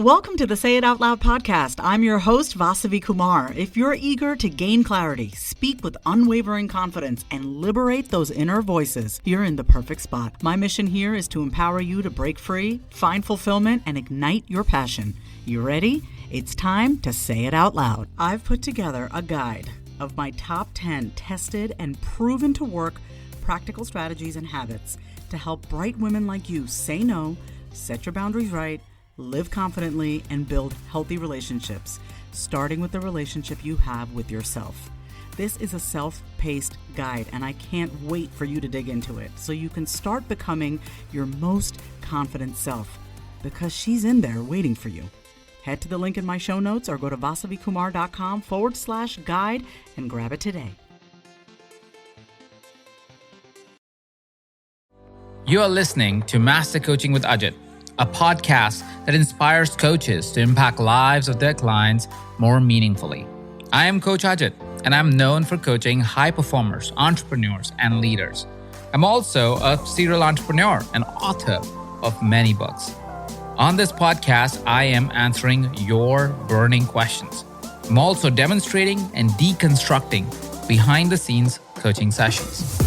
Welcome to the Say It Out Loud podcast. I'm your host, Vasavi Kumar. If you're eager to gain clarity, speak with unwavering confidence, and liberate those inner voices, you're in the perfect spot. My mission here is to empower you to break free, find fulfillment, and ignite your passion. You ready? It's time to say it out loud. I've put together a guide of my top 10 tested and proven to work practical strategies and habits to help bright women like you say no, set your boundaries right, live confidently, and build healthy relationships, starting with the relationship you have with yourself. This is a self-paced guide, and I can't wait for you to dig into it so you can start becoming your most confident self, because she's in there waiting for you. Head to the link in my show notes or go to vasavikumar.com/guide and grab it today. You are listening to Master Coaching with Ajit, a podcast that inspires coaches to impact lives of their clients more meaningfully. I am Coach Ajit, and I'm known for coaching high performers, entrepreneurs, and leaders. I'm also a serial entrepreneur and author of many books. On this podcast, I am answering your burning questions. I'm also demonstrating and deconstructing behind-the-scenes coaching sessions.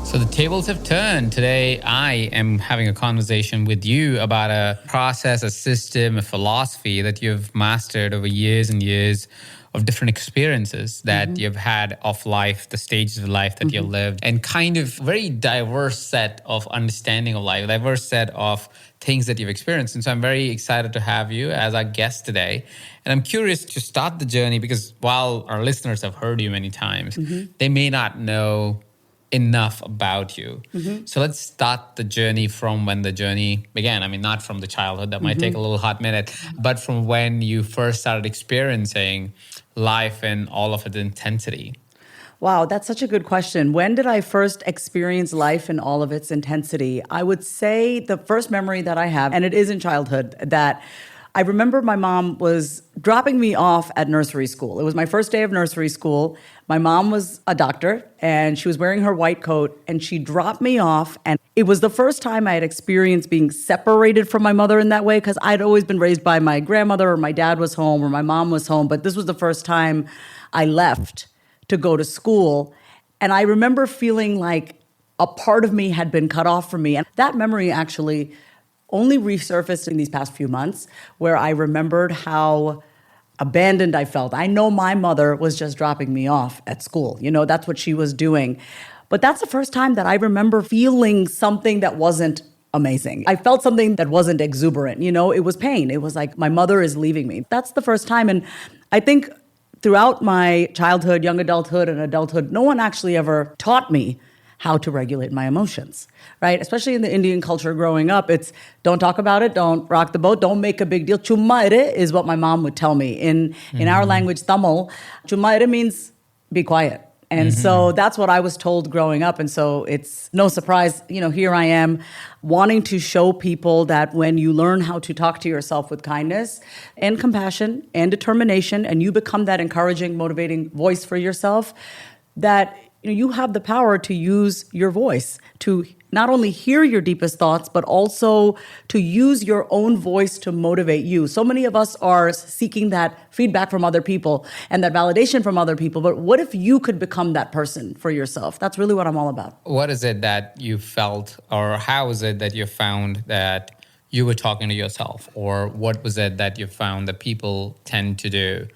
So the tables have turned. Today, I am having a conversation with you about a process, a system, a philosophy that you've mastered over years and years of different experiences that you've had of life, the stages of life that you've lived, and kind of very diverse set of understanding of life, diverse set of things that you've experienced. And so I'm very excited to have you as our guest today. And I'm curious to start the journey because while our listeners have heard you many times, they may not know enough about you. So let's start the journey from when the journey began. I mean, not from the childhood, that might take a little hot minute, but from when you first started experiencing life in all of its intensity. Wow, that's such a good question. When did I first experience life in all of its intensity? I would say the first memory that I have, and it is in childhood, that I remember my mom was dropping me off at nursery school. It was my first day of nursery school. My mom was a doctor, and she was wearing her white coat, and she dropped me off. And it was the first time I had experienced being separated from my mother in that way, because I'd always been raised by my grandmother, or my dad was home, or my mom was home. But this was the first time I left to go to school. And I remember feeling like a part of me had been cut off from me. And that memory actually only resurfaced in these past few months, where I remembered how abandoned I felt. I know my mother was just dropping me off at school. You know, that's what she was doing. But that's the first time that I remember feeling something that wasn't amazing. I felt something that wasn't exuberant. You know, it was pain. It was like my mother is leaving me. That's the first time. And I think throughout my childhood, young adulthood, and adulthood, no one actually ever taught me how to regulate my emotions, right? Especially in the Indian culture growing up, it's don't talk about it, don't rock the boat, don't make a big deal. Chumma ire is what my mom would tell me. In our language, Tamil, chumma ire means be quiet. And so that's what I was told growing up. And so it's no surprise, you know, here I am wanting to show people that when you learn how to talk to yourself with kindness and compassion and determination, and you become that encouraging, motivating voice for yourself, that you have the power to use your voice to not only hear your deepest thoughts, but also to use your own voice to motivate you. So many of us are seeking that feedback from other people and that validation from other people. But what if you could become that person for yourself? That's really what I'm all about. What is it that you felt, or how is it that you found that you were talking to yourself? Or what was it that you found that people tend to do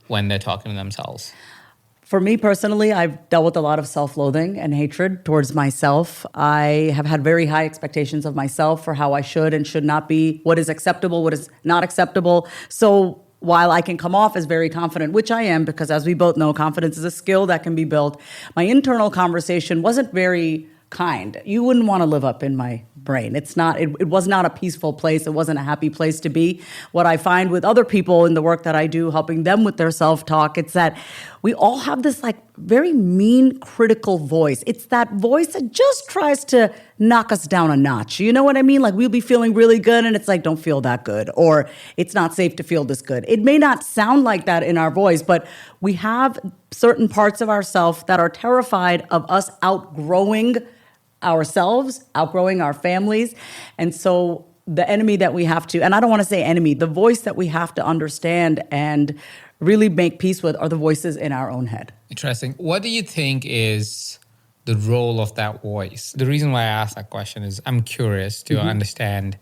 when they're talking to themselves? For me personally, I've dealt with a lot of self-loathing and hatred towards myself. I have had very high expectations of myself for how I should and should not be, what is acceptable, what is not acceptable. So while I can come off as very confident, which I am, because as we both know, confidence is a skill that can be built, my internal conversation wasn't very kind. You wouldn't want to live up in my brain. It was not a peaceful place. It wasn't a happy place to be. What I find with other people in the work that I do, helping them with their self-talk, it's that we all have this like very mean, critical voice. It's that voice that just tries to knock us down a notch. You know what I mean? Like we'll be feeling really good and it's like, don't feel that good, or it's not safe to feel this good. It may not sound like that in our voice, but we have certain parts of ourselves that are terrified of us outgrowing ourselves, outgrowing our families. And so the enemy that we have to, and I don't want to say enemy, the voice that we have to understand and really make peace with are the voices in our own head. Interesting. What do you think is the role of that voice? The reason why I asked that question is I'm curious to understand,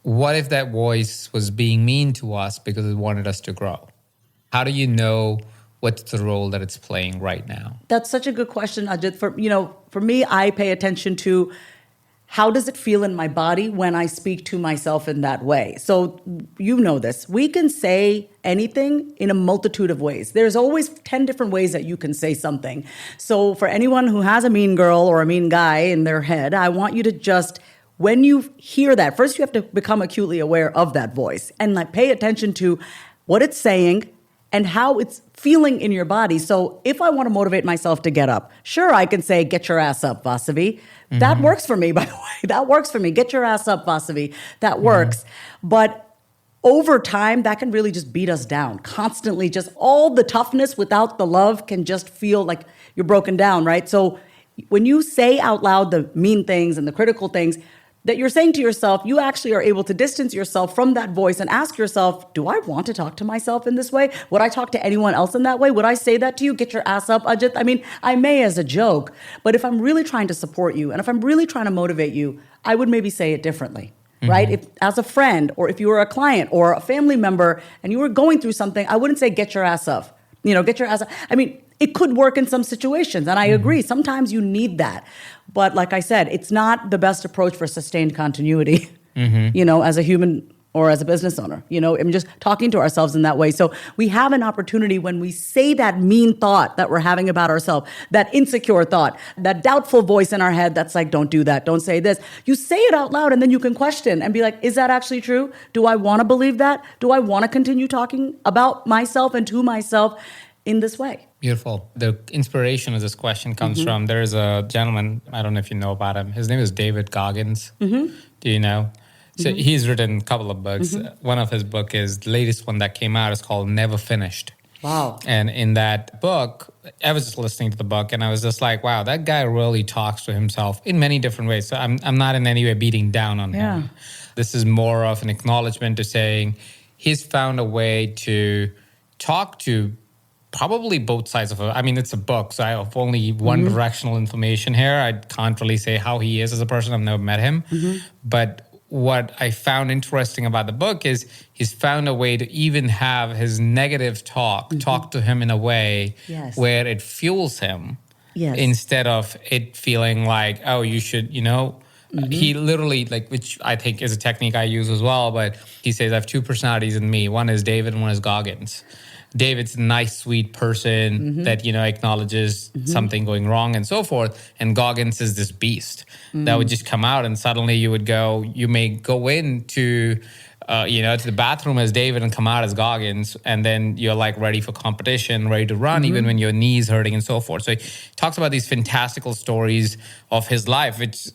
what if that voice was being mean to us because it wanted us to grow? How do you know what's the role that it's playing right now? That's such a good question, Ajit. For me, I pay attention to how does it feel in my body when I speak to myself in that way? So you know this. We can say anything in a multitude of ways. There's always 10 different ways that you can say something. So for anyone who has a mean girl or a mean guy in their head, I want you to just, when you hear that, first you have to become acutely aware of that voice and like pay attention to what it's saying and how it's feeling in your body. So if I want to motivate myself to get up, sure, I can say, get your ass up, Vasavi. That works for me, by the way. That works for me. Get your ass up, Vasavi. That works. But over time, that can really just beat us down. Constantly, just all the toughness without the love can just feel like you're broken down, right? So when you say out loud the mean things and the critical things that you're saying to yourself, you actually are able to distance yourself from that voice and ask yourself, do I want to talk to myself in this way? Would I talk to anyone else in that way? Would I say that to you? Get your ass up, Ajit. I mean, I may as a joke, but if I'm really trying to support you and if I'm really trying to motivate you, I would maybe say it differently, right? If as a friend or if you were a client or a family member and you were going through something, I wouldn't say get your ass up. Get your ass up. I mean, it could work in some situations, and I agree. Sometimes you need that. But like I said, it's not the best approach for sustained continuity, as a human or as a business owner, I'm just talking to ourselves in that way. So we have an opportunity when we say that mean thought that we're having about ourselves, that insecure thought, that doubtful voice in our head that's like, don't do that, don't say this. You say it out loud and then you can question and be like, is that actually true? Do I want to believe that? Do I want to continue talking about myself and to myself in this way? Beautiful. The inspiration of this question comes from, there's a gentleman, I don't know if you know about him. His name is David Goggins. Do you know? So he's written a couple of books. One of his book is, the latest one that came out is called Never Finished. Wow. And in that book, I was just listening to the book and I was just like, wow, that guy really talks to himself in many different ways. So I'm not in any way beating down on him. This is more of an acknowledgement to saying he's found a way to talk to probably both sides of it. I mean, it's a book, so I have only one directional information here. I can't really say how he is as a person. I've never met him. But what I found interesting about the book is he's found a way to even have his negative talk to him in a way where it fuels him instead of it feeling like, oh, you should, he literally, which I think is a technique I use as well, but he says, I have two personalities in me. One is David and one is Goggins. David's a nice, sweet person that, acknowledges something going wrong and so forth. And Goggins is this beast that would just come out and suddenly you may go into, to the bathroom as David and come out as Goggins. And then you're like ready for competition, ready to run, even when your knee's hurting and so forth. So he talks about these fantastical stories of his life, which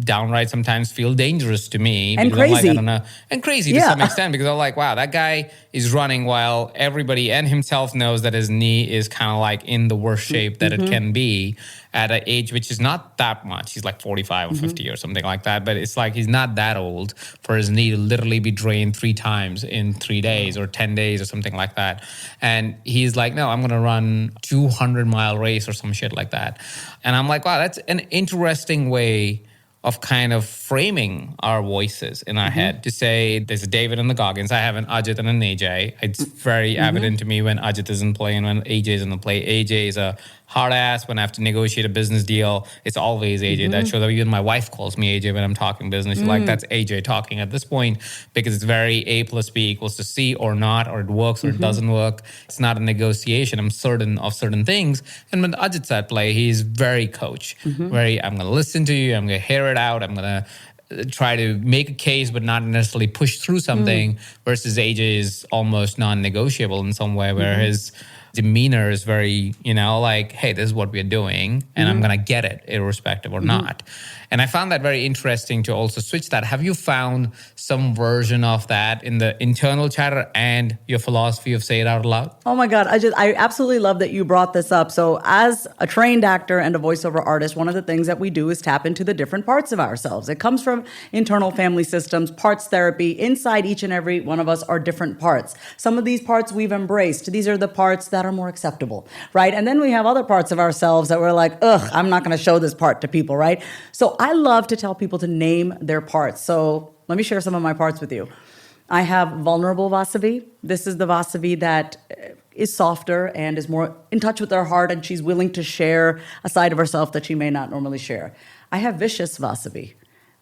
downright sometimes feel dangerous to me. And crazy. I'm like, I don't know. And crazy to some extent, because I'm like, wow, that guy is running while everybody and himself knows that his knee is kind of like in the worst shape that it can be at an age which is not that much. He's like 45 or 50 or something like that. But it's like he's not that old for his knee to literally be drained 3 times in 3 days or 10 days or something like that. And he's like, no, I'm going to run 200-mile race or some shit like that. And I'm like, wow, that's an interesting way of kind of framing our voices in our head to say there's a David and the Goggins. I have an Ajit and an AJ. It's very evident to me when Ajit isn't playing, when AJ is in the play. AJ is a hard ass. When I have to negotiate a business deal, it's always AJ. That shows up. Even my wife calls me AJ when I'm talking business. She's like, that's AJ talking at this point, because it's very A plus B equals to C or not, or it works or it doesn't work. It's not a negotiation. I'm certain of certain things. And when Ajit's at play, he's very coach. I'm going to listen to you. I'm going to hear it out. I'm going to try to make a case, but not necessarily push through something, versus AJ is almost non-negotiable in some way, where his demeanor is very, like, hey, this is what we're doing and I'm going to get it irrespective or not. And I found that very interesting to also switch that. Have you found some version of that in the internal chatter and your philosophy of say it out loud? Oh my God, I absolutely love that you brought this up. So as a trained actor and a voiceover artist, one of the things that we do is tap into the different parts of ourselves. It comes from internal family systems, parts therapy. Inside each and every one of us are different parts. Some of these parts we've embraced. These are the parts that are more acceptable, right? And then we have other parts of ourselves that we're like, ugh, I'm not going to show this part to people, right? So I love to tell people to name their parts. So let me share some of my parts with you. I have vulnerable Vasavi. This is the Vasavi that is softer and is more in touch with her heart, and she's willing to share a side of herself that she may not normally share. I have vicious Vasavi.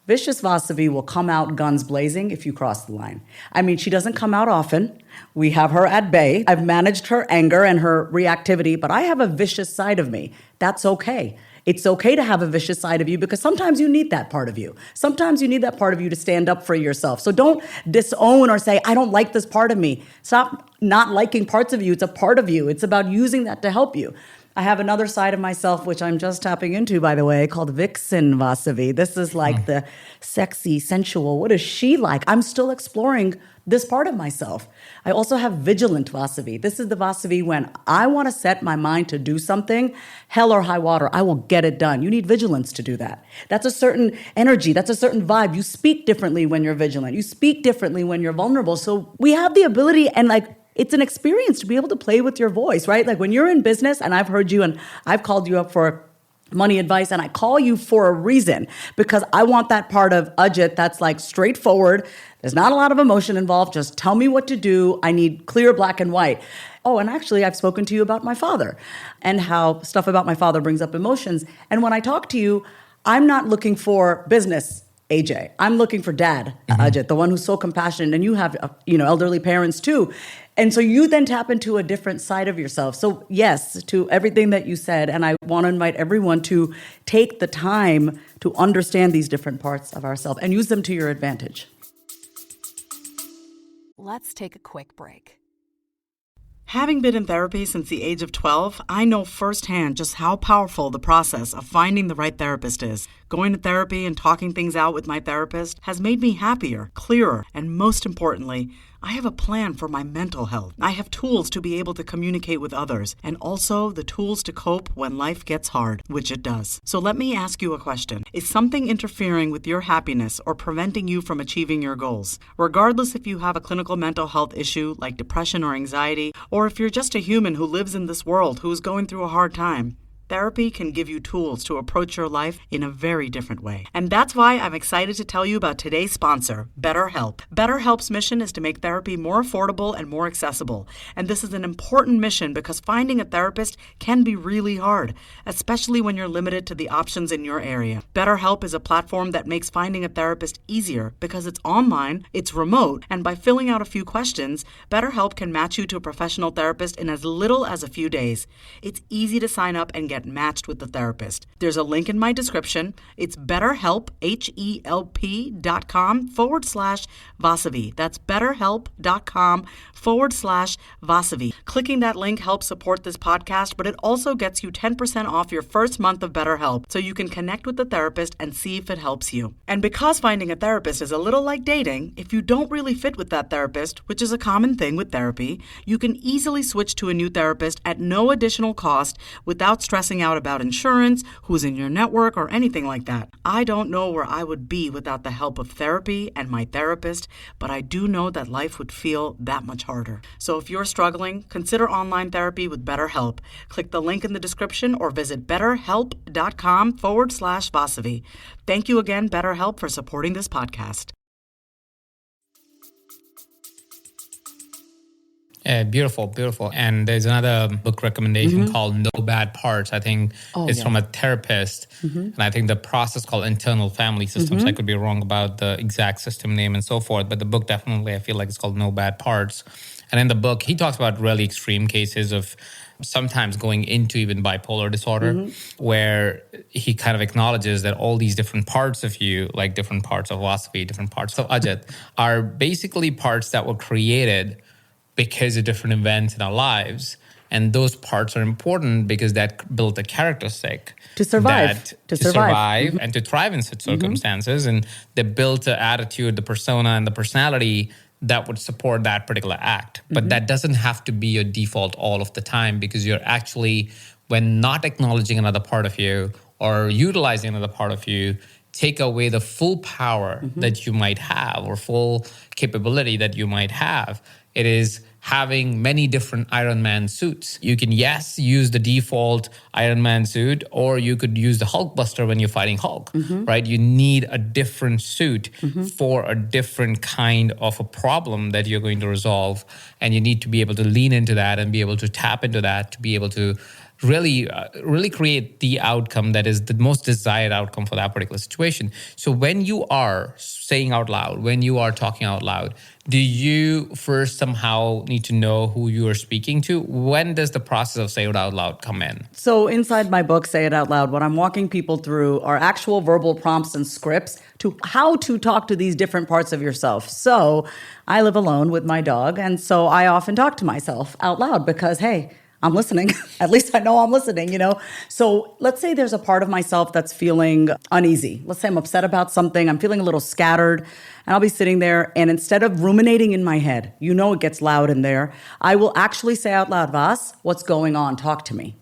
Vicious Vasavi will come out guns blazing if you cross the line. I mean, she doesn't come out often. We have her at bay. I've managed her anger and her reactivity, but I have a vicious side of me. That's okay. It's okay to have a vicious side of you because sometimes you need that part of you. Sometimes you need that part of you to stand up for yourself. So don't disown or say, I don't like this part of me. Stop not liking parts of you. It's a part of you. It's about using that to help you. I have another side of myself, which I'm just tapping into, by the way, called Vixen Vasavi. This is like the sexy, sensual. What is she like? I'm still exploring this part of myself. I also have vigilant Vasavi. This is the Vasavi when I want to set my mind to do something, hell or high water, I will get it done. You need vigilance to do that. That's a certain energy. That's a certain vibe. You speak differently when you're vigilant. You speak differently when you're vulnerable. So we have the ability and it's an experience to be able to play with your voice, right? Like when you're in business and I've heard you and I've called you up for money advice and I call you for a reason because I want that part of Ajit that's like straightforward. There's not a lot of emotion involved. Just tell me what to do. I need clear black and white. Oh, and actually I've spoken to you about my father and how stuff about my father brings up emotions. And when I talk to you, I'm not looking for business AJ. I'm looking for dad, Ajit, the one who's so compassionate, and you have, elderly parents too. And so you then tap into a different side of yourself. So yes, to everything that you said, and I want to invite everyone to take the time to understand these different parts of ourselves and use them to your advantage. Let's take a quick break. Having been in therapy since the age of 12, I know firsthand just how powerful the process of finding the right therapist is. Going to therapy and talking things out with my therapist has made me happier, clearer, and most importantly, I have a plan for my mental health. I have tools to be able to communicate with others and also the tools to cope when life gets hard, which it does. So let me ask you a question. Is something interfering with your happiness or preventing you from achieving your goals? Regardless if you have a clinical mental health issue like depression or anxiety, or if you're just a human who lives in this world who is going through a hard time, therapy can give you tools to approach your life in a very different way. And that's why I'm excited to tell you about today's sponsor, BetterHelp. BetterHelp's mission is to make therapy more affordable and more accessible. And this is an important mission because finding a therapist can be really hard, especially when you're limited to the options in your area. BetterHelp is a platform that makes finding a therapist easier because it's online, it's remote, and by filling out a few questions, BetterHelp can match you to a professional therapist in as little as a few days. It's easy to sign up and get matched with the therapist. There's a link in my description. It's betterhelp, HELP.com/Vasavi. That's betterhelp.com/Vasavi. Clicking that link helps support this podcast, but it also gets you 10% off your first month of BetterHelp so you can connect with the therapist and see if it helps you. And because finding a therapist is a little like dating, if you don't really fit with that therapist, which is a common thing with therapy, you can easily switch to a new therapist at no additional cost without stressing out about insurance, who's in your network, or anything like that. I don't know where I would be without the help of therapy and my therapist, but I do know that life would feel that much harder. So if you're struggling, consider online therapy with BetterHelp. Click the link in the description or visit betterhelp.com/Vasavi. Thank you again, BetterHelp, for supporting this podcast. Yeah, beautiful, beautiful. And there's another book recommendation called No Bad Parts. I think it's from a therapist. And I think the process called internal family systems. I could be wrong about the exact system name and so forth. But the book definitely, I feel like it's called No Bad Parts. And in the book, he talks about really extreme cases of sometimes going into even bipolar disorder, where he kind of acknowledges that all these different parts of you, like different parts of Vasavi, different parts of Ajit, are basically parts that were created because of different events in our lives. And those parts are important because that built a characteristic To survive. to survive and to thrive in such circumstances. And they built the attitude, the persona, and the personality that would support that particular act. But that doesn't have to be your default all of the time, because you're actually, when not acknowledging another part of you or utilizing another part of you, take away the full power that you might have or full capability that you might have. It is having many different Iron Man suits. You can, yes, use the default Iron Man suit, or you could use the Hulkbuster when you're fighting Hulk, right? You need a different suit for a different kind of a problem that you're going to resolve. And you need to be able to lean into that and be able to tap into that to be able to really create the outcome that is the most desired outcome for that particular situation. So when you are saying out loud, when you are talking out loud, do you first somehow need to know who you are speaking to? When does the process of say it out loud come in? So inside my book, Say It Out Loud, what I'm walking people through are actual verbal prompts and scripts to how to talk to these different parts of yourself. So I live alone with my dog, and so I often talk to myself out loud because, hey, I'm listening. At least I know I'm listening, you know? So let's say there's a part of myself that's feeling uneasy. Let's say I'm upset about something. I'm feeling a little scattered, and I'll be sitting there, and instead of ruminating in my head, you know it gets loud in there, I will actually say out loud, Vas, what's going on? Talk to me.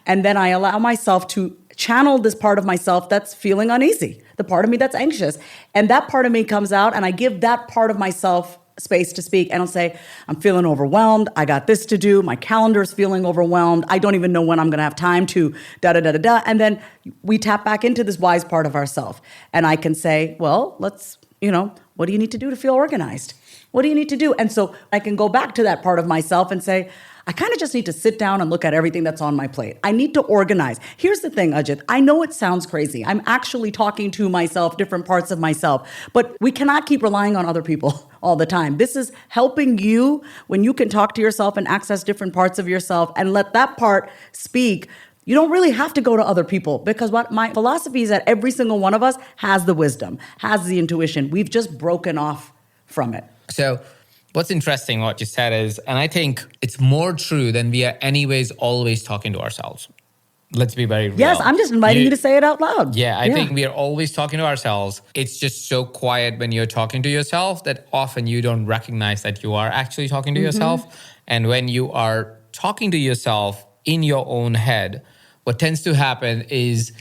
And then I allow myself to channel this part of myself that's feeling uneasy, the part of me that's anxious. And that part of me comes out, and I give that part of myself space to speak, and I'll say, I'm feeling overwhelmed. I got this to do. My calendar is feeling overwhelmed. I don't even know when I'm going to have time to da-da-da-da-da. And then we tap back into this wise part of ourselves. And I can say, well, let's, what do you need to do to feel organized? What do you need to do? And so I can go back to that part of myself and say, I kind of just need to sit down and look at everything that's on my plate. I need to organize. Here's the thing, Ajit. I know it sounds crazy. I'm actually talking to myself, different parts of myself, but we cannot keep relying on other people all the time. This is helping you when you can talk to yourself and access different parts of yourself and let that part speak. You don't really have to go to other people, because what my philosophy is that every single one of us has the wisdom, has the intuition. We've just broken off from it. So what's interesting, what you said is, and I think it's more true than we are anyways always talking to ourselves. Let's be very real. Yes, I'm just inviting you to say it out loud. Yeah, I think we are always talking to ourselves. It's just so quiet when you're talking to yourself that often you don't recognize that you are actually talking to yourself. And when you are talking to yourself in your own head, what tends to happen is,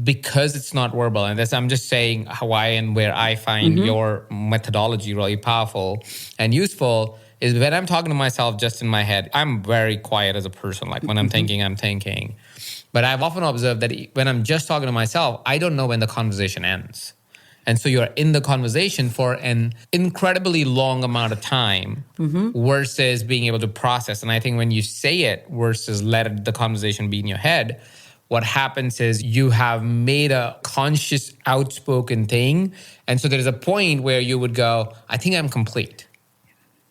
because it's not verbal, and that's, I'm just saying Hawaii and where I find your methodology really powerful and useful, is when I'm talking to myself just in my head, I'm very quiet as a person. Like when I'm thinking, I'm thinking. But I've often observed that when I'm just talking to myself, I don't know when the conversation ends. And so you're in the conversation for an incredibly long amount of time versus being able to process. And I think when you say it versus let the conversation be in your head, what happens is you have made a conscious, outspoken thing. And so there's a point where you would go, I think I'm complete.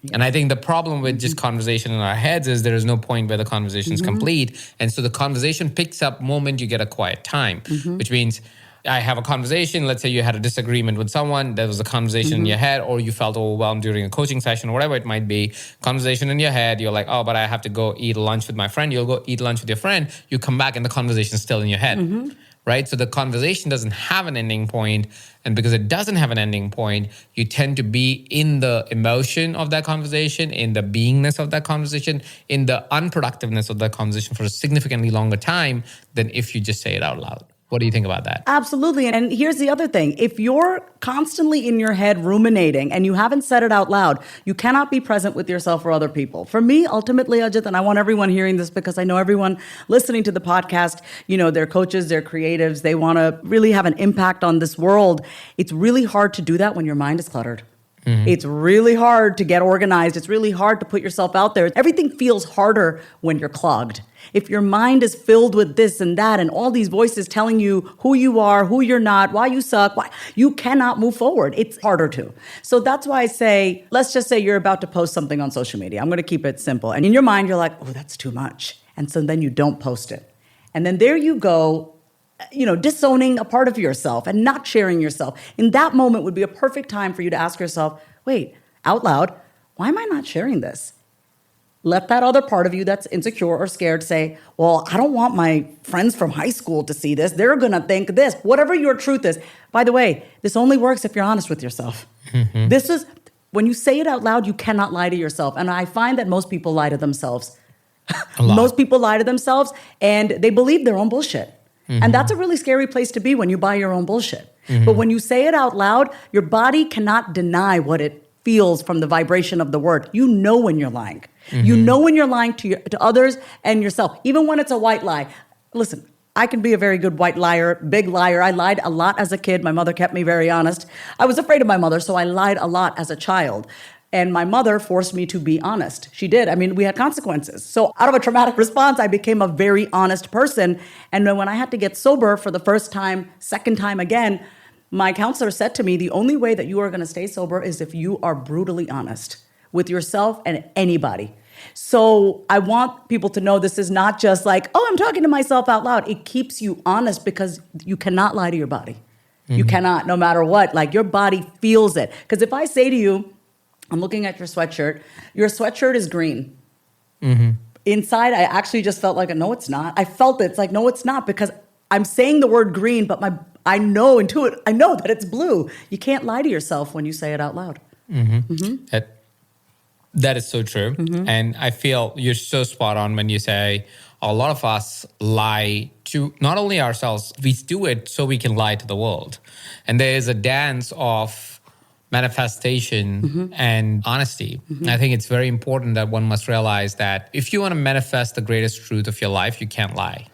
Yeah. And I think the problem with just conversation in our heads is there is no point where the conversation is complete. And so the conversation picks up moment you get a quiet time, which means I have a conversation. Let's say you had a disagreement with someone. There was a conversation in your head, or you felt overwhelmed during a coaching session or whatever it might be. Conversation in your head. You're like, oh, but I have to go eat lunch with my friend. You'll go eat lunch with your friend. You come back and the conversation is still in your head, right? So the conversation doesn't have an ending point. And because it doesn't have an ending point, you tend to be in the emotion of that conversation, in the beingness of that conversation, in the unproductiveness of that conversation for a significantly longer time than if you just say it out loud. What do you think about that? Absolutely. And here's the other thing. If you're constantly in your head ruminating and you haven't said it out loud, you cannot be present with yourself or other people. For me, ultimately, Ajit, and I want everyone hearing this because I know everyone listening to the podcast, they're coaches, they're creatives, they want to really have an impact on this world. It's really hard to do that when your mind is cluttered. It's really hard to get organized. It's really hard to put yourself out there. Everything feels harder when you're clogged. If your mind is filled with this and that and all these voices telling you who you are, who you're not, why you suck, why you cannot move forward. It's harder to. So that's why I say, let's just say you're about to post something on social media. I'm going to keep it simple. And in your mind, you're like, oh, that's too much. And so then you don't post it. And then there you go, disowning a part of yourself and not sharing yourself. In that moment would be a perfect time for you to ask yourself, wait, out loud, why am I not sharing this? Let that other part of you that's insecure or scared say, well, I don't want my friends from high school to see this. They're going to think this, whatever your truth is. By the way, this only works if you're honest with yourself. This is, when you say it out loud, you cannot lie to yourself. And I find that most people lie to themselves. Most people lie to themselves and they believe their own bullshit. And that's a really scary place to be when you buy your own bullshit. But when you say it out loud, your body cannot deny what it feels from the vibration of the word. You know when you're lying. You know when you're lying to others and yourself, even when it's a white lie. Listen, I can be a very good white liar, big liar. I lied a lot as a kid. My mother kept me very honest. I was afraid of my mother, so I lied a lot as a child. And my mother forced me to be honest. She did. I mean, we had consequences. So out of a traumatic response, I became a very honest person. And then when I had to get sober for the first time, second time again, my counselor said to me, the only way that you are going to stay sober is if you are brutally honest with yourself and anybody. So I want people to know this is not just like, oh, I'm talking to myself out loud. It keeps you honest because you cannot lie to your body. You cannot, no matter what. Like your body feels it. Because if I say to you, I'm looking at your sweatshirt is green. Inside, I actually just felt like, no, it's not. I felt it. It's like, no, it's not, because I'm saying the word green, but I know that it's blue. You can't lie to yourself when you say it out loud. That is so true. And I feel you're so spot on when you say a lot of us lie to not only ourselves, we do it so we can lie to the world. And there is a dance of manifestation and honesty. I think it's very important that one must realize that if you want to manifest the greatest truth of your life, you can't lie.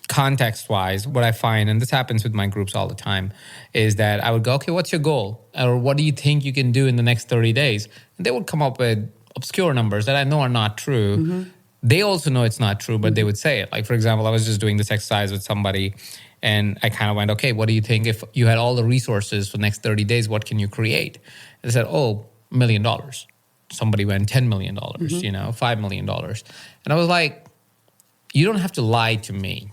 Context-wise, what I find, and this happens with my groups all the time, is that I would go, okay, what's your goal? Or what do you think you can do in the next 30 days? And they would come up with obscure numbers that I know are not true. They also know it's not true, but they would say it. Like, for example, I was just doing this exercise with somebody, and I kind of went, okay, what do you think if you had all the resources for the next 30 days, what can you create? And they said, $1 million. Somebody went $10 million, $5 million. And I was like, you don't have to lie to me.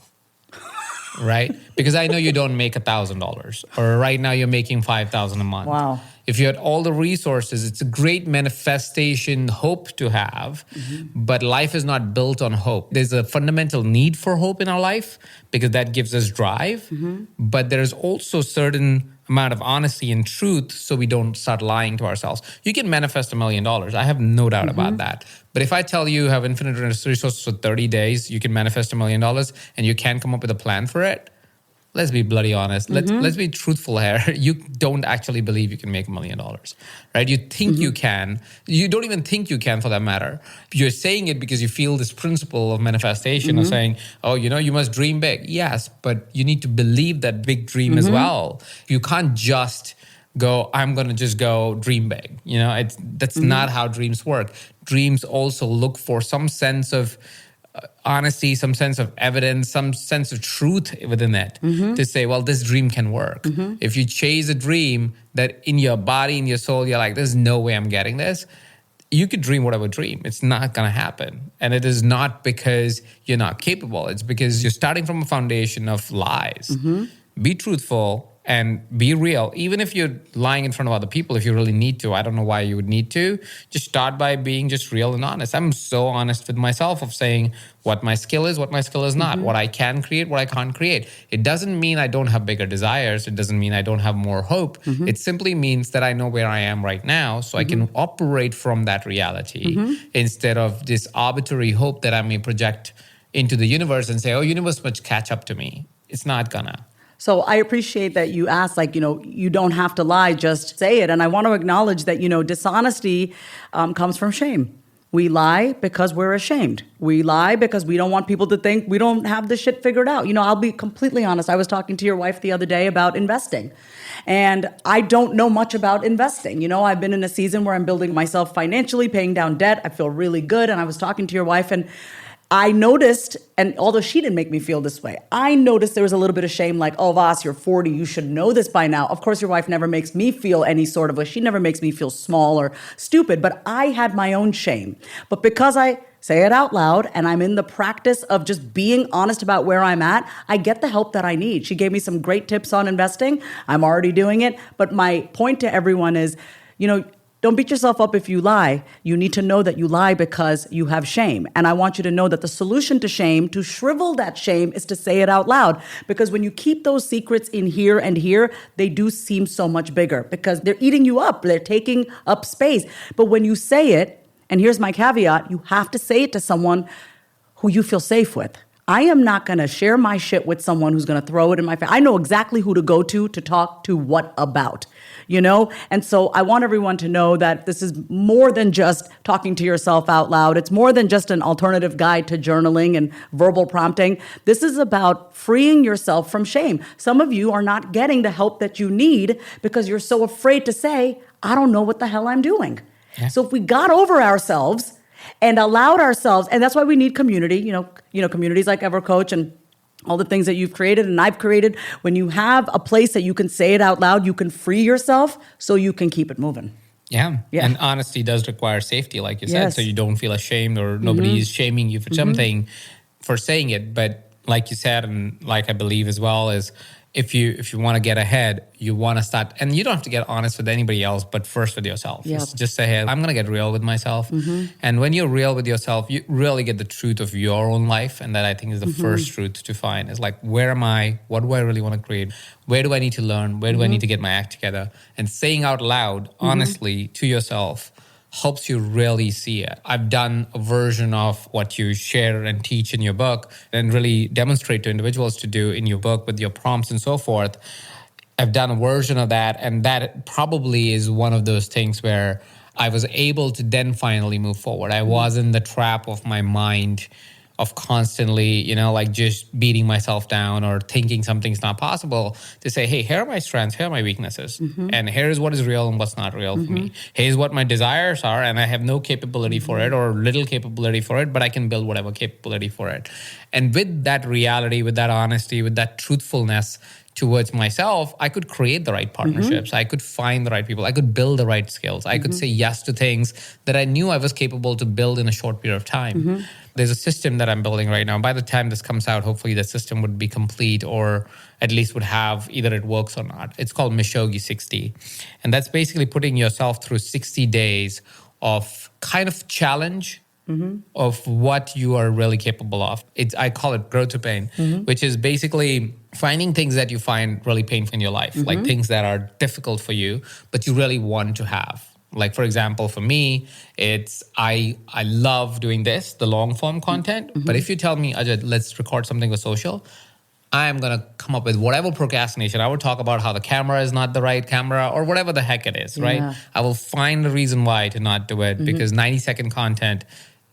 Right? Because I know you don't make $1,000, or right now you're making $5,000 a month. Wow. If you had all the resources, it's a great manifestation hope to have, but life is not built on hope. There's a fundamental need for hope in our life because that gives us drive, but there's also certain amount of honesty and truth so we don't start lying to ourselves. You can manifest $1 million. I have no doubt about that. But if I tell you have infinite resources for 30 days, you can manifest $1 million and you can't come up with a plan for it, let's be bloody honest. Let's be truthful here. You don't actually believe you can make $1 million, right? You think you can. You don't even think you can, for that matter. You're saying it because you feel this principle of manifestation of saying, oh, you must dream big. Yes, but you need to believe that big dream as well. You can't just go, I'm going to just go dream big. That's not how dreams work. Dreams also look for some sense of honesty, some sense of evidence, some sense of truth within it to say, well, this dream can work. If you chase a dream that in your body, in your soul, you're like, there's no way I'm getting this. You could dream whatever dream. It's not going to happen. And it is not because you're not capable. It's because you're starting from a foundation of lies. Be truthful and be real. Even if you're lying in front of other people, if you really need to, I don't know why you would need to. Just start by being just real and honest. I'm so honest with myself of saying what my skill is, what my skill is not, what I can create, what I can't create. It doesn't mean I don't have bigger desires. It doesn't mean I don't have more hope. It simply means that I know where I am right now, so I can operate from that reality instead of this arbitrary hope that I may project into the universe and say, oh, universe must catch up to me. It's not gonna. So I appreciate that you asked, you don't have to lie, just say it. And I want to acknowledge that, dishonesty comes from shame. We lie because we're ashamed. We lie because we don't want people to think we don't have this shit figured out. I'll be completely honest. I was talking to your wife the other day about investing. And I don't know much about investing. I've been in a season where I'm building myself financially, paying down debt. I feel really good. And I was talking to your wife, and I noticed, and although she didn't make me feel this way, I noticed there was a little bit of shame, like, oh, Vas, you're 40, you should know this by now. Of course, your wife never makes me feel any sort of she never makes me feel small or stupid, but I had my own shame. But because I say it out loud and I'm in the practice of just being honest about where I'm at, I get the help that I need. She gave me some great tips on investing. I'm already doing it. But my point to everyone is, Don't beat yourself up if you lie. You need to know that you lie because you have shame. And I want you to know that the solution to shame, to shrivel that shame, is to say it out loud. Because when you keep those secrets in here and here, they do seem so much bigger because they're eating you up. They're taking up space. But when you say it, and here's my caveat, you have to say it to someone who you feel safe with. I am not going to share my shit with someone who's going to throw it in my face. I know exactly who to go to talk to what about, you know? And so I want everyone to know that this is more than just talking to yourself out loud. It's more than just an alternative guide to journaling and verbal prompting. This is about freeing yourself from shame. Some of you are not getting the help that you need because you're so afraid to say, I don't know what the hell I'm doing. Yeah. So if we got over ourselves and allowed ourselves, and that's why we need community, you know, communities like EverCoach and all the things that you've created and I've created. When you have a place that you can say it out loud, you can free yourself so you can keep it moving. Yeah. And honesty does require safety, like you said, Yes. so you don't feel ashamed or nobody is shaming you for something, for saying it. But like you said, and like I believe as well, is if you want to get ahead, you want to start, and you don't have to get honest with anybody else, but first with yourself. Yep. Just say, hey, I'm going to get real with myself. And when you're real with yourself, you really get the truth of your own life. And that I think is the first truth to find is like, where am I? What do I really want to create? Where do I need to learn? Where do I need to get my act together? And saying out loud, honestly, to yourself, helps you really see it. I've done a version of what you share and teach in your book and really demonstrate to individuals to do in your book with your prompts and so forth. I've done a version of that, and that probably is one of those things where I was able to then finally move forward. I was in the trap of my mind of constantly, like just beating myself down or thinking something's not possible, to say, hey, here are my strengths, here are my weaknesses, and here's what is real and what's not real for me. Here's what my desires are, and I have no capability for it or little capability for it, but I can build whatever capability for it. And with that reality, with that honesty, with that truthfulness towards myself, I could create the right partnerships. I could find the right people. I could build the right skills. I could say yes to things that I knew I was capable to build in a short period of time. There's a system that I'm building right now. By the time this comes out, hopefully the system would be complete, or at least would have either it works or not. It's called Mishogi 60. And that's basically putting yourself through 60 days of kind of challenge of what you are really capable of. I call it growth to pain, which is basically finding things that you find really painful in your life, like things that are difficult for you, but you really want to have. Like, for example, for me, it's I love doing this, the long form content. But if you tell me, Ajit, let's record something for social, I am going to come up with whatever procrastination. I will talk about how the camera is not the right camera or whatever the heck it is, right? I will find a reason why to not do it because 90-second content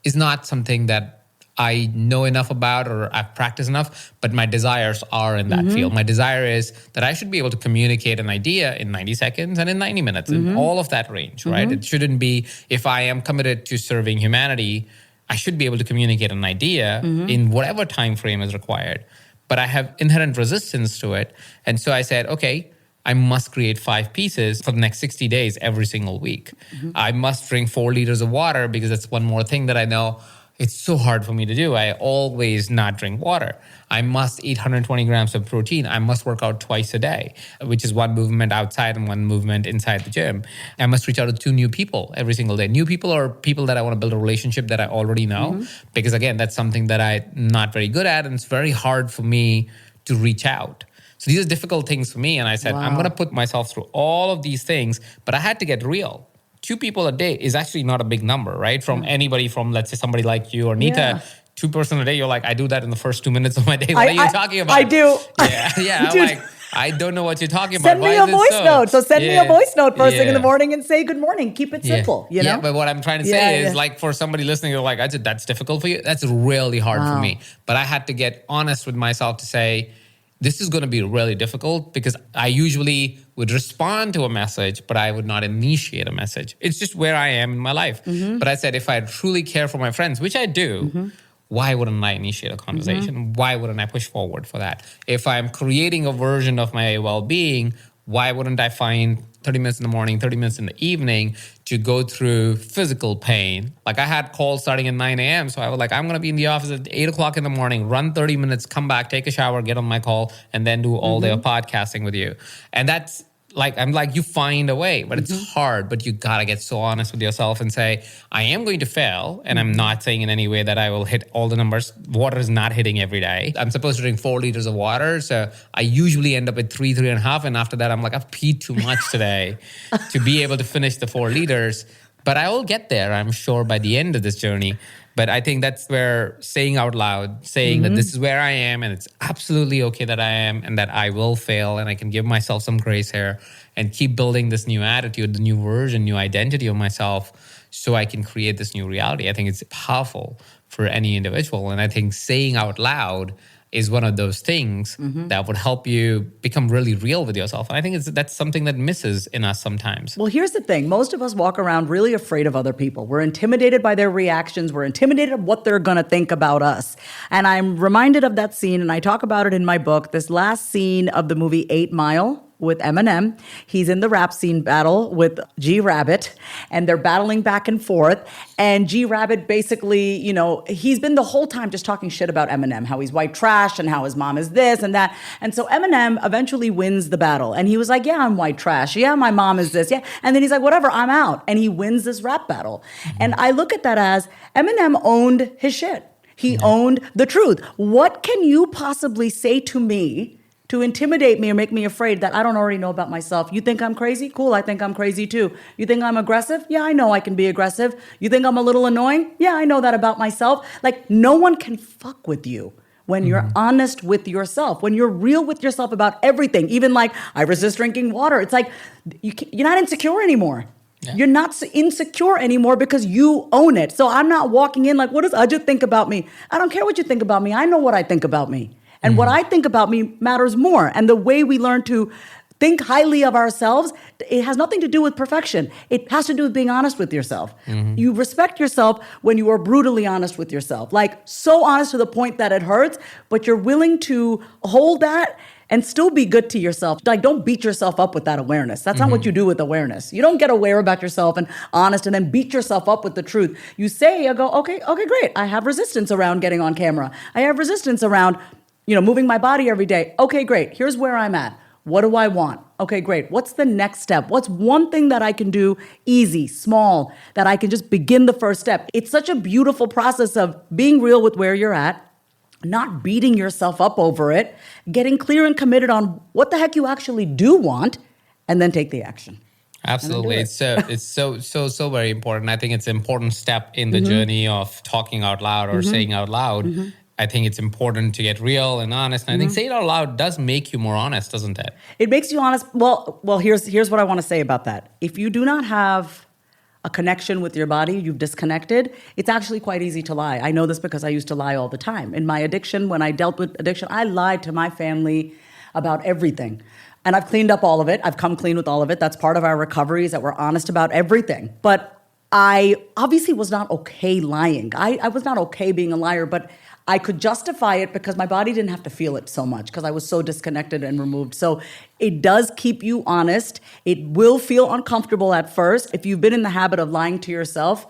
is not something that I know enough about or I've practiced enough, but my desires are in that field. My desire is that I should be able to communicate an idea in 90 seconds and in 90 minutes, in all of that range, right? It shouldn't be, if I am committed to serving humanity, I should be able to communicate an idea in whatever time frame is required. But I have inherent resistance to it. And so I said, okay, I must create 5 pieces for the next 60 days every single week. I must drink 4 liters of water because that's one more thing that I know it's so hard for me to do. I always not drink water. I must eat 120 grams of protein. I must work out twice a day, which is one movement outside and one movement inside the gym. I must reach out to 2 new people every single day. New people are people that I want to build a relationship that I already know. Because again, that's something that I'm not very good at. And it's very hard for me to reach out. So these are difficult things for me. And I said, I'm going to put myself through all of these things, but I had to get real. 2 people a day is actually not a big number, right? From anybody from, let's say, somebody like you or Nita, 2 person a day, you're like, I do that in the first 2 minutes of my day. What are you talking about? I do. Yeah. I'm like, I don't know what you're talking about. Send me a voice note. So send me a voice note first thing in the morning and say good morning. Keep it simple, you know? Yeah, but what I'm trying to say is like for somebody listening, you're like, that's difficult for you. That's really hard for me. But I had to get honest with myself to say, this is going to be really difficult because I usually would respond to a message, but I would not initiate a message. It's just where I am in my life. But I said, if I truly care for my friends, which I do, why wouldn't I initiate a conversation? Why wouldn't I push forward for that? If I'm creating a version of my well-being, why wouldn't I find 30 minutes in the morning, 30 minutes in the evening to go through physical pain? Like I had calls starting at 9 a.m. So I was like, I'm going to be in the office at 8 o'clock in the morning, run 30 minutes, come back, take a shower, get on my call, and then do all day of podcasting with you. And that's you find a way, but it's hard. But you gotta get so honest with yourself and say, I am going to fail, and I'm not saying in any way that I will hit all the numbers. Water is not hitting every day. I'm supposed to drink 4 liters of water, so I usually end up with 3.5, and after that, I'm like, I've peed too much today to be able to finish the 4 liters. But I will get there, I'm sure, by the end of this journey. But I think that's where saying out loud, saying that this is where I am and it's absolutely okay that I am and that I will fail and I can give myself some grace here and keep building this new attitude, the new version, new identity of myself so I can create this new reality. I think it's powerful for any individual. And I think saying out loud is one of those things that would help you become really real with yourself. And I think that's something that misses in us sometimes. Well, here's the thing. Most of us walk around really afraid of other people. We're intimidated by their reactions. We're intimidated of what they're going to think about us. And I'm reminded of that scene, and I talk about it in my book, this last scene of the movie 8 Mile with Eminem. He's in the rap scene battle with G Rabbit, and they're battling back and forth. And G Rabbit basically, he's been the whole time just talking shit about Eminem, how he's white trash and how his mom is this and that. And so Eminem eventually wins the battle. And he was like, yeah, I'm white trash. Yeah, my mom is this. Yeah. And then he's like, whatever, I'm out. And he wins this rap battle. And I look at that as Eminem owned his shit. He owned the truth. What can you possibly say to me to intimidate me or make me afraid that I don't already know about myself? You think I'm crazy? Cool, I think I'm crazy too. You think I'm aggressive? Yeah, I know I can be aggressive. You think I'm a little annoying? Yeah, I know that about myself. Like, no one can fuck with you when you're honest with yourself, when you're real with yourself about everything. Even like, I resist drinking water. It's like, you're not insecure anymore. Yeah. You're not insecure anymore because you own it. So I'm not walking in like, what does Ajit think about me? I don't care what you think about me. I know what I think about me. And what I think about me matters more. And the way we learn to think highly of ourselves, it has nothing to do with perfection. It has to do with being honest with yourself. You respect yourself when you are brutally honest with yourself. Like, so honest to the point that it hurts, but you're willing to hold that and still be good to yourself. Like, don't beat yourself up with that awareness. That's not what you do with awareness. You don't get aware about yourself and honest and then beat yourself up with the truth. You say, you go, okay, great. I have resistance around getting on camera. I have resistance around moving my body every day. Okay, great. Here's where I'm at. What do I want? Okay, great. What's the next step? What's one thing that I can do easy, small, that I can just begin the first step? It's such a beautiful process of being real with where you're at, not beating yourself up over it, getting clear and committed on what the heck you actually do want, and then take the action. Absolutely. It's so very important. I think it's an important step in the journey of talking out loud or saying out loud. I think it's important to get real and honest. And I think saying it out loud does make you more honest, doesn't it? It makes you honest. Well, here's what I want to say about that. If you do not have a connection with your body, you've disconnected, it's actually quite easy to lie. I know this because I used to lie all the time. In my addiction, when I dealt with addiction, I lied to my family about everything. And I've cleaned up all of it. I've come clean with all of it. That's part of our recovery, is that we're honest about everything. But I obviously was not okay lying. I was not okay being a liar, but I could justify it because my body didn't have to feel it so much because I was so disconnected and removed. So it does keep you honest. It will feel uncomfortable at first. If you've been in the habit of lying to yourself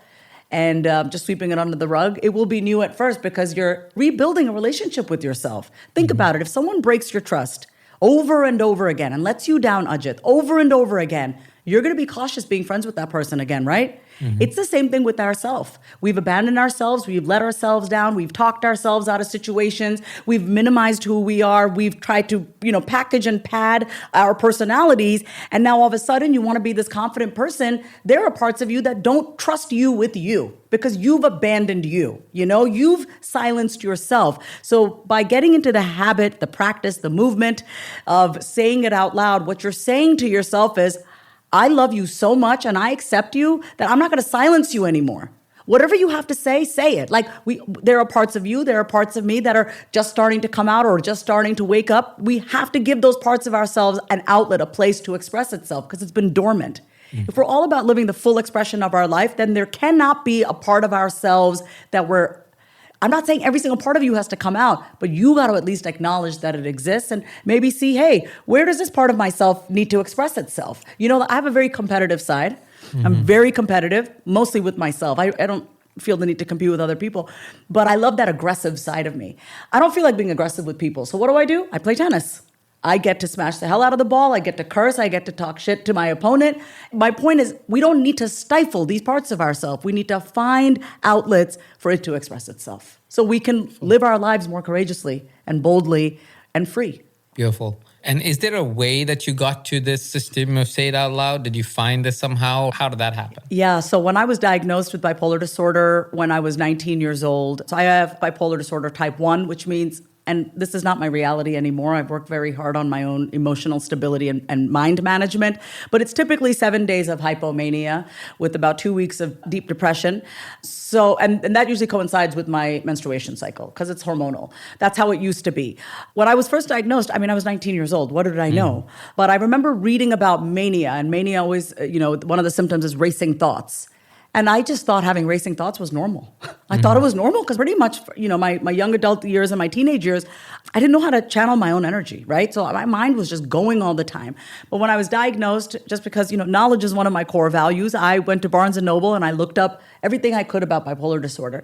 and just sweeping it under the rug, it will be new at first because you're rebuilding a relationship with yourself. Think about it. If someone breaks your trust over and over again and lets you down, Ajit, over and over again, you're going to be cautious being friends with that person again, right? It's the same thing with ourselves. We've abandoned ourselves. We've let ourselves down. We've talked ourselves out of situations. We've minimized who we are. We've tried to, package and pad our personalities. And now all of a sudden you want to be this confident person. There are parts of you that don't trust you with you because you've abandoned you. You've silenced yourself. So by getting into the habit, the practice, the movement of saying it out loud, what you're saying to yourself is, I love you so much and I accept you that I'm not going to silence you anymore. Whatever you have to say it. Like there are parts of you, there are parts of me that are just starting to come out or just starting to wake up. We have to give those parts of ourselves an outlet, a place to express itself because it's been dormant. If we're all about living the full expression of our life, then there cannot be a part of ourselves that I'm not saying every single part of you has to come out, but you got to at least acknowledge that it exists and maybe see, hey, where does this part of myself need to express itself? I have a very competitive side. I'm very competitive, mostly with myself. I don't feel the need to compete with other people, but I love that aggressive side of me. I don't feel like being aggressive with people. So what do? I play tennis. I get to smash the hell out of the ball. I get to curse. I get to talk shit to my opponent. My point is, we don't need to stifle these parts of ourselves. We need to find outlets for it to express itself so we can live our lives more courageously and boldly and free. Beautiful. And is there a way that you got to this system of say it out loud? Did you find this somehow? How did that happen? Yeah, so when I was diagnosed with bipolar disorder when I was 19 years old, so I have bipolar disorder type 1, which means, and this is not my reality anymore. I've worked very hard on my own emotional stability and mind management, but it's typically 7 days of hypomania with about 2 weeks of deep depression. So, and that usually coincides with my menstruation cycle because it's hormonal. That's how it used to be. When I was first diagnosed, I was 19 years old. What did I know? But I remember reading about mania, and mania always, one of the symptoms is racing thoughts. And I just thought having racing thoughts was normal. I thought it was normal because pretty much, my young adult years and my teenage years, I didn't know how to channel my own energy, right? So my mind was just going all the time. But when I was diagnosed, just because, knowledge is one of my core values, I went to Barnes & Noble and I looked up everything I could about bipolar disorder.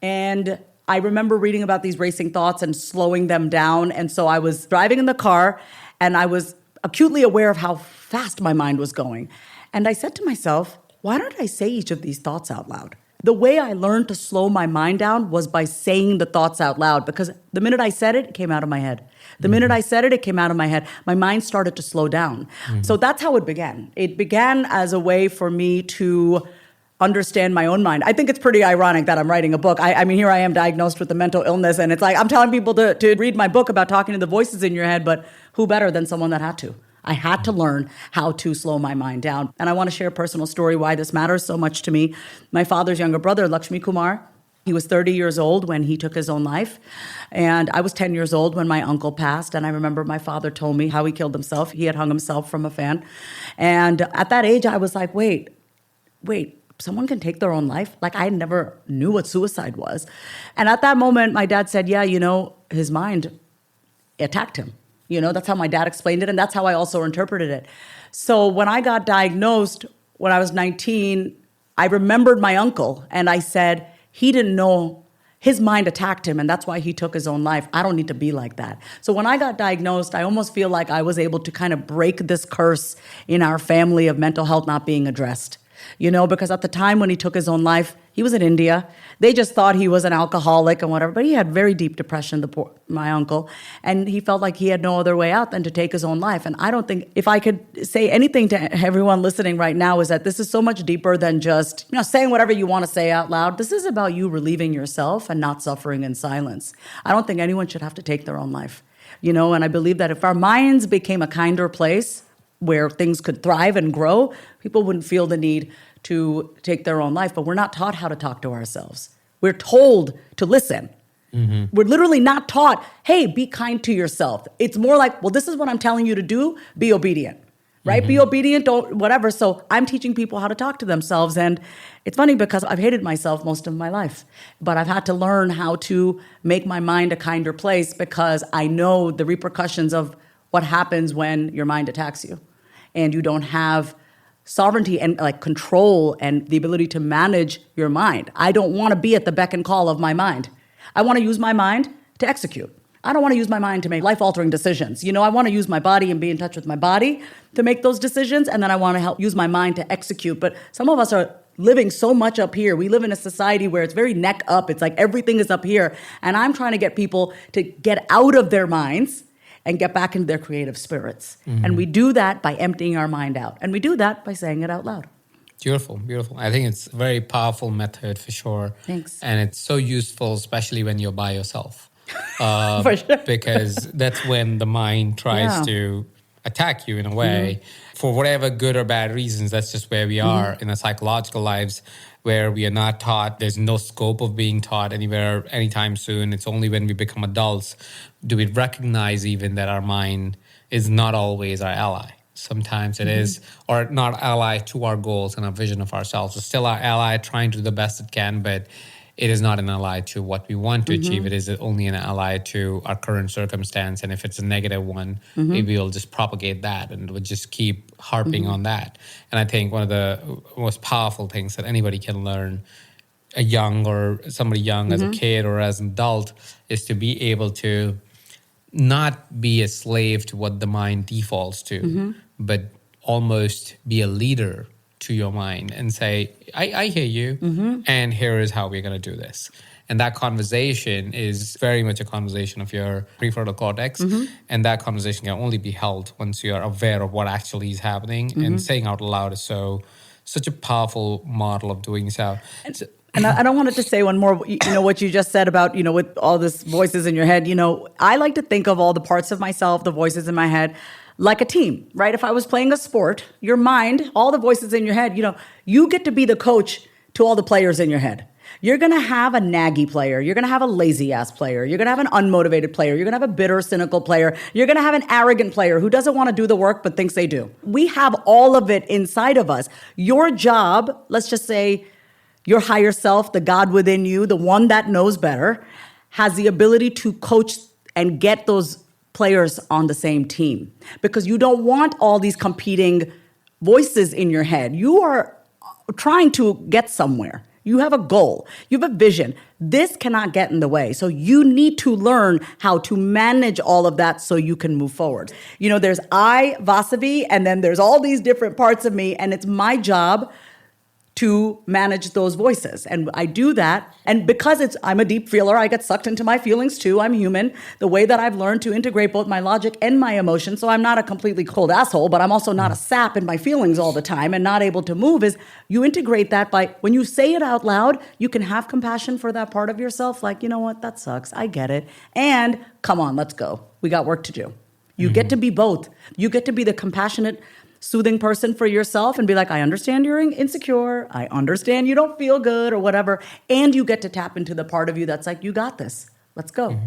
And I remember reading about these racing thoughts and slowing them down. And so I was driving in the car and I was acutely aware of how fast my mind was going. And I said to myself, why don't I say each of these thoughts out loud? The way I learned to slow my mind down was by saying the thoughts out loud, because the minute I said it, it came out of my head. The minute I said it, it came out of my head. My mind started to slow down. So that's how it began. It began as a way for me to understand my own mind. I think it's pretty ironic that I'm writing a book. Here I am diagnosed with a mental illness, and it's like I'm telling people to read my book about talking to the voices in your head, but who better than someone that had to? I had to learn how to slow my mind down. And I want to share a personal story why this matters so much to me. My father's younger brother, Kumar, he was 30 years old when he took his own life. And I was 10 years old when my uncle passed. And I remember my father told me how he killed himself. He had hung himself from a fan. And at that age, I was like, wait, someone can take their own life? Like, I never knew what suicide was. And at that moment, my dad said, yeah, his mind attacked him. That's how my dad explained it, and that's how I also interpreted it. So when I got diagnosed when I was 19, I remembered my uncle, and I said, he didn't know, his mind attacked him, and that's why he took his own life. I don't need to be like that. So when I got diagnosed, I almost feel like I was able to kind of break this curse in our family of mental health not being addressed. Because at the time when he took his own life, he was in India. They just thought he was an alcoholic and whatever, but he had very deep depression, my uncle, and he felt like he had no other way out than to take his own life. And I don't think, if I could say anything to everyone listening right now, is that this is so much deeper than just, saying whatever you want to say out loud. This is about you relieving yourself and not suffering in silence. I don't think anyone should have to take their own life, and I believe that if our minds became a kinder place where things could thrive and grow, people wouldn't feel the need to take their own life. But we're not taught how to talk to ourselves. We're told to listen. We're literally not taught, hey, be kind to yourself. It's more like, well, this is what I'm telling you to do. Be obedient, right? Be obedient, don't whatever. So I'm teaching people how to talk to themselves. And it's funny because I've hated myself most of my life. But I've had to learn how to make my mind a kinder place because I know the repercussions of what happens when your mind attacks you and you don't have sovereignty and control and the ability to manage your mind. I don't want to be at the beck and call of my mind. I want to use my mind to execute. I don't want to use my mind to make life-altering decisions. I want to use my body and be in touch with my body to make those decisions, and then I want to use my mind to execute. But some of us are living so much up here. We live in a society where it's very neck up. It's like everything is up here. And I'm trying to get people to get out of their minds and get back into their creative spirits. And we do that by emptying our mind out. And we do that by saying it out loud. Beautiful, beautiful. I think it's a very powerful method for sure. Thanks. And it's so useful, especially when you're by yourself. For sure. Because that's when the mind tries to attack you in a way. For whatever good or bad reasons, that's just where we are in our psychological lives, where we are not taught. There's no scope of being taught anywhere anytime soon. It's only when we become adults do we recognize even that our mind is not always our ally. Sometimes it is, or not ally to our goals and our vision of ourselves. It's still our ally trying to do the best it can, but it is not an ally to what we want to achieve. It is only an ally to our current circumstance. And if it's a negative one, maybe we'll just propagate that and we'll just keep harping on that. And I think one of the most powerful things that anybody can learn, a young or somebody young as a kid or as an adult, is to be able to not be a slave to what the mind defaults to, but almost be a leader to your mind and say, I hear you, and here is how we're going to do this. And that conversation is very much a conversation of your prefrontal cortex. And that conversation can only be held once you're aware of what actually is happening. And saying out loud is such a powerful model of doing so. And I don't want to say one more, what you just said about, with all this voices in your head, I like to think of all the parts of myself, the voices in my head, like a team, right? If I was playing a sport, your mind, all the voices in your head, you get to be the coach to all the players in your head. You're going to have a naggy player. You're going to have a lazy ass player. You're going to have an unmotivated player. You're going to have a bitter, cynical player. You're going to have an arrogant player who doesn't want to do the work but thinks they do. We have all of it inside of us. Your job, let's just say your higher self, the God within you, the one that knows better, has the ability to coach and get those players on the same team. Because you don't want all these competing voices in your head. You are trying to get somewhere. You have a goal. You have a vision. This cannot get in the way. So you need to learn how to manage all of that so you can move forward. There's I, Vasavi, and then there's all these different parts of me, and it's my job to manage those voices. And I do that. And because I'm a deep feeler, I get sucked into my feelings too. I'm human. The way that I've learned to integrate both my logic and my emotions, so I'm not a completely cold asshole, but I'm also not a sap in my feelings all the time and not able to move, is you integrate that by, when you say it out loud, you can have compassion for that part of yourself. Like, you know what, that sucks. I get it. And come on, let's go. We got work to do. You get to be both. You get to be the compassionate, soothing person for yourself and be like, I understand you're insecure. I understand you don't feel good or whatever. And you get to tap into the part of you that's like, you got this. Let's go.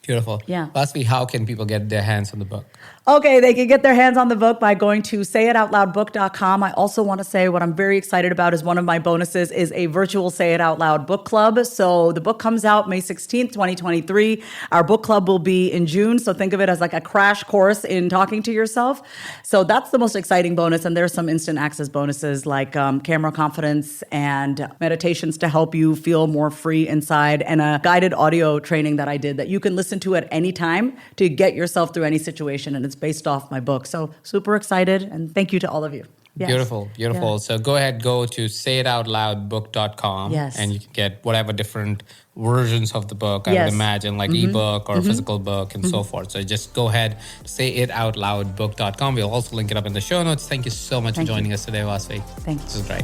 Beautiful. Yeah. Lastly, how can people get their hands on the book? Okay, they can get their hands on the book by going to sayitoutloudbook.com. I also want to say what I'm very excited about is one of my bonuses is a virtual Say It Out Loud book club. So the book comes out May 16th, 2023. Our book club will be in June. So think of it as like a crash course in talking to yourself. So that's the most exciting bonus. And there's some instant access bonuses like camera confidence and meditations to help you feel more free inside, and a guided audio training that I did that you can listen to at any time to get yourself through any situation. And it's based off my book. So super excited. And thank you to all of you. Yes. Beautiful. Yeah. So go to sayitoutloudbook.com. Yes. And you can get whatever different versions of the book, I Yes. would imagine, like ebook or physical book and so forth. So just go ahead, sayitoutloudbook.com. We'll also link it up in the show notes. Thank you so much for joining us today, Vasavi. Thank you. This is great.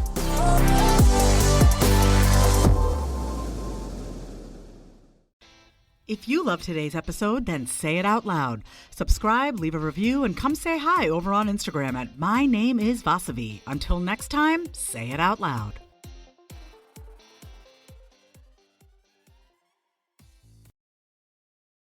If you love today's episode, then say it out loud. Subscribe, leave a review, and come say hi over on Instagram at My Name is Vasavi. Until next time, say it out loud.